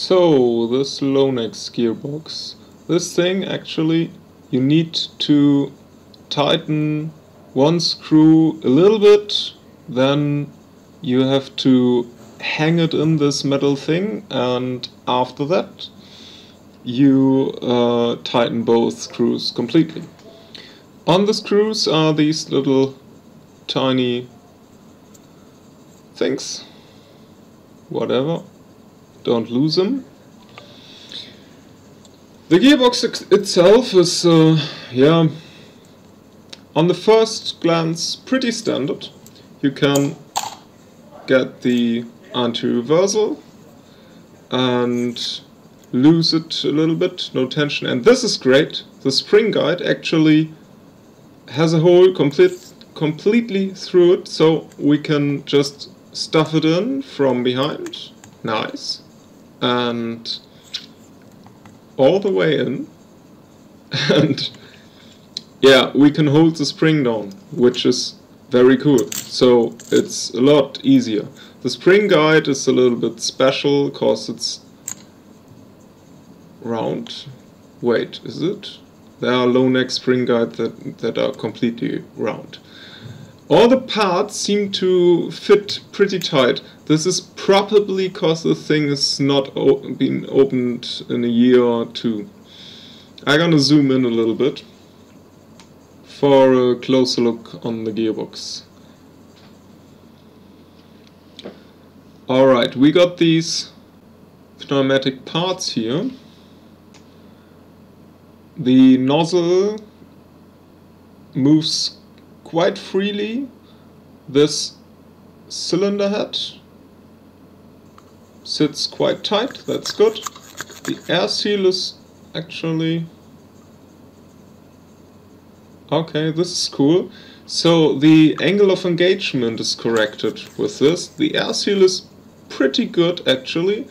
So, this Lonex gearbox. This thing actually, you need to tighten one screw a little bit, then you have to hang it in this metal thing, and after that you tighten both screws completely. On the screws are these little tiny things, whatever, don't lose them. The gearbox itself is, yeah, on the first glance pretty standard. You can get the anti-reversal and lose it a little bit, no tension, and this is great. The spring guide actually has a hole completely through it, so we can just stuff it in from behind. Nice. And all the way in, and yeah, we can hold the spring down, which is very cool, so it's a lot easier. The spring guide is a little bit special because it's round. Wait, is it? There are Lonex spring guides that are completely round. All the parts seem to fit pretty tight. This is probably because the thing is not been opened in a year or two. I'm gonna zoom in a little bit for a closer look on the gearbox. Alright, we got these pneumatic parts here. The nozzle moves quite freely. This cylinder head sits quite tight, that's good. The air seal is actually... okay, this is cool. So the angle of engagement is corrected with this. The air seal is pretty good actually.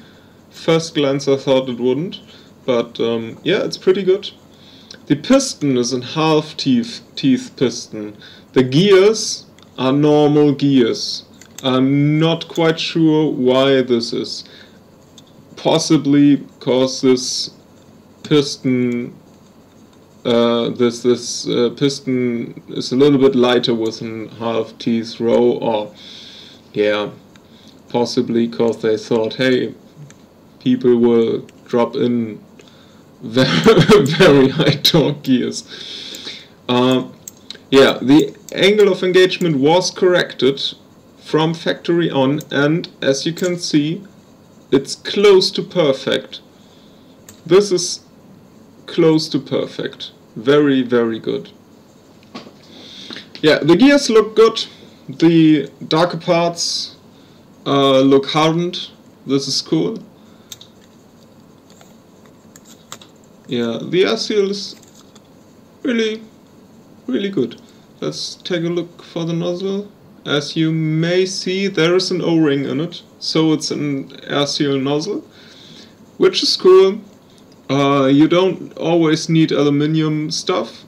First glance I thought it wouldn't, but yeah, it's pretty good. The piston is a half teeth piston. The gears are normal gears. I'm not quite sure why this is. Possibly because this piston piston is a little bit lighter with a half teeth row, or yeah, possibly because they thought, hey, people will drop in very high torque gears. Yeah, the angle of engagement was corrected from factory on, and as you can see, it's close to perfect. This is close to perfect. Very, very good. Yeah, the gears look good. The darker parts look hardened. This is cool. Yeah, the air seal is really good. Let's take a look for the nozzle. As you may see, there is an O-ring in it, so it's an air seal nozzle, which is cool. You don't always need aluminium stuff.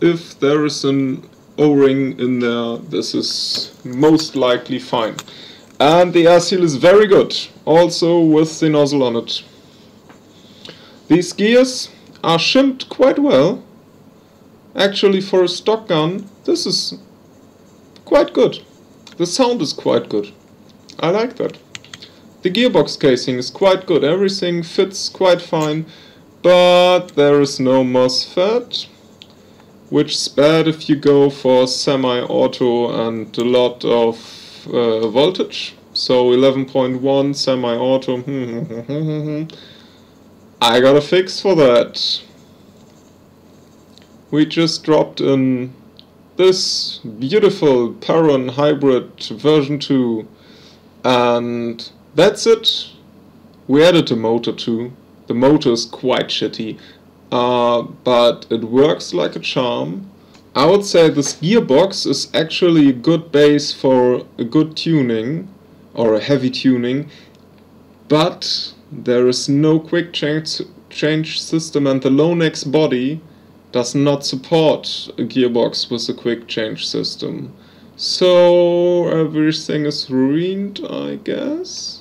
If there is an O-ring in there, this is most likely fine. And the air seal is very good, also with the nozzle on it. These gears are shimmed quite well. Actually, for a stock gun, this is quite good. The sound is quite good. I like that. The gearbox casing is quite good. Everything fits quite fine, but there is no MOSFET, which is bad if you go for semi-auto and a lot of voltage. So 11.1 semi-auto. I got a fix for that. We just dropped in this beautiful Perron hybrid version 2, and that's it. We added a motor too. The motor is quite shitty, but it works like a charm. I would say this gearbox is actually a good base for a good tuning, or a heavy tuning, but there is no quick change system, and the Lonex body does not support a gearbox with a quick change system. So everything is ruined, I guess.